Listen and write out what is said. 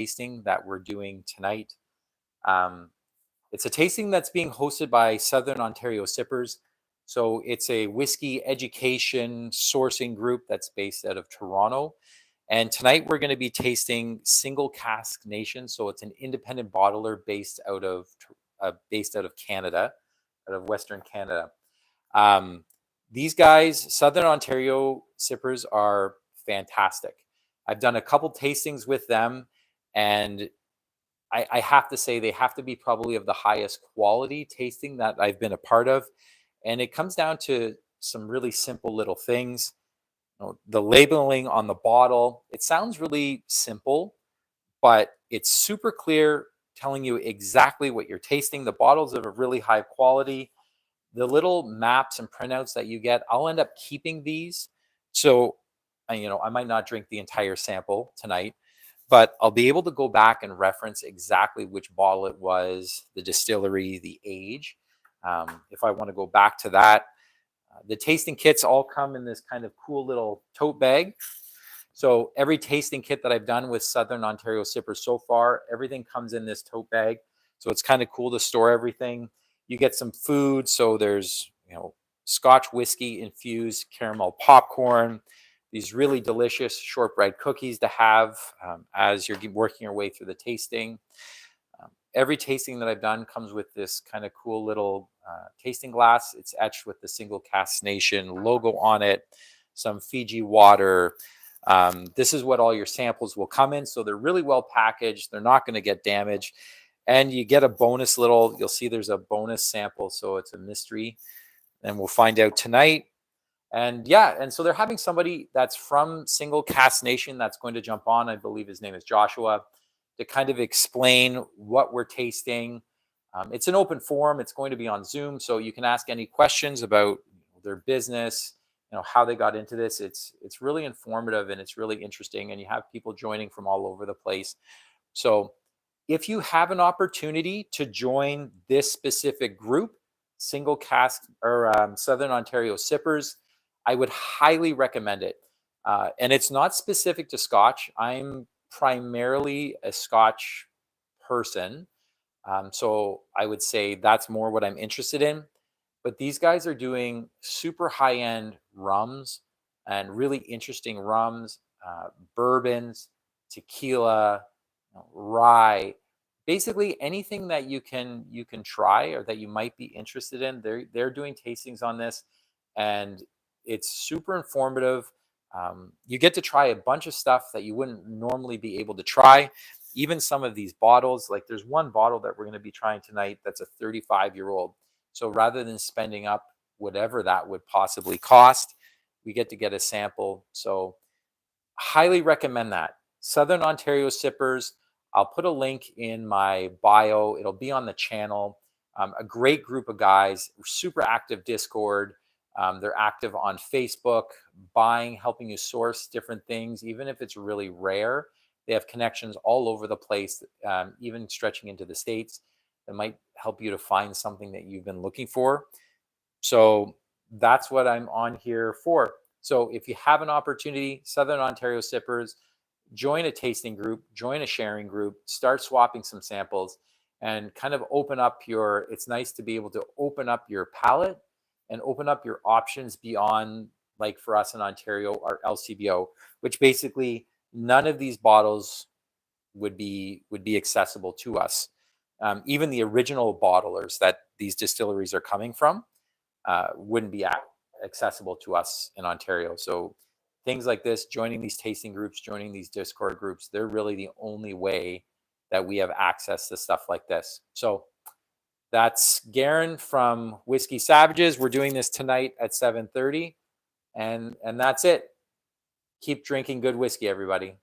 tasting that we're doing tonight. It's a tasting that's being hosted by Southern Ontario Sippers. So it's a whiskey education sourcing group that's based out of Toronto. And tonight we're going to be tasting Single Cask Nation. So it's an independent bottler based out of Canada, out of Western Canada. These guys, Southern Ontario Sippers, are fantastic. I've done a couple tastings with them, and I have to say they have to be probably of the highest quality tasting that I've been a part of. And it comes down to some really simple little things. The labeling on the bottle, it sounds really simple, but it's super clear, telling you exactly what you're tasting. The bottles are of really high quality. The little maps and printouts that you get, I'll end up keeping these. So, I might not drink the entire sample tonight, but I'll be able to go back and reference exactly which bottle it was, the distillery, the age. If I want to go back to that. The tasting kits all come in this kind of cool little tote bag. So every tasting kit that I've done with Southern Ontario Sippers so far, everything comes in this tote bag. So it's kind of cool to store everything. You get some food. So there's, Scotch whiskey infused caramel popcorn, these really delicious shortbread cookies to have as you're working your way through the tasting. Every tasting that I've done comes with this kind of cool little tasting glass. It's etched with the Single Cask Nation logo on it, some Fiji water. This is what all your samples will come in. So they're really well packaged. They're not going to get damaged. And you get a bonus you'll see there's a bonus sample. So it's a mystery. And we'll find out tonight. And so they're having somebody that's from Single Cask Nation that's going to jump on. I believe his name is Joshua, to kind of explain what we're tasting. It's an open forum. It's going to be on Zoom, so you can ask any questions about their business, how they got into this. It's really informative and it's really interesting, and you have people joining from all over the place. So if you have an opportunity to join this specific group, Single Cask or Southern Ontario Sippers, I would highly recommend it. And it's not specific to Scotch. I'm primarily a Scotch person. So I would say that's more what I'm interested in. But these guys are doing super high-end rums and really interesting rums, bourbons, tequila, rye, basically anything that you can try or that you might be interested in. They're doing tastings on this, and it's super informative. You get to try a bunch of stuff that you wouldn't normally be able to try. Even some of these bottles, like there's one bottle that we're going to be trying tonight that's a 35-year-old. So rather than spending up whatever that would possibly cost, we get to get a sample. So highly recommend that. Southern Ontario Sippers. I'll put a link in my bio. It'll be on the channel. A great group of guys, super active Discord. They're active on Facebook, helping you source different things, even if it's really rare. They have connections all over the place, even stretching into the States, that might help you to find something that you've been looking for. So that's what I'm on here for. So if you have an opportunity, Southern Ontario Sippers, join a tasting group, join a sharing group, start swapping some samples, and kind of it's nice to be able to open up your palate and open up your options beyond, like for us in Ontario, our LCBO, which basically none of these bottles would be accessible to us. Even the original bottlers that these distilleries are coming from wouldn't be accessible to us in Ontario. So things like this, joining these tasting groups, joining these Discord groups, they're really the only way that we have access to stuff like this. So that's Garen from Whiskey Savages. We're doing this tonight at 7:30, and that's it. Keep drinking good whiskey, everybody.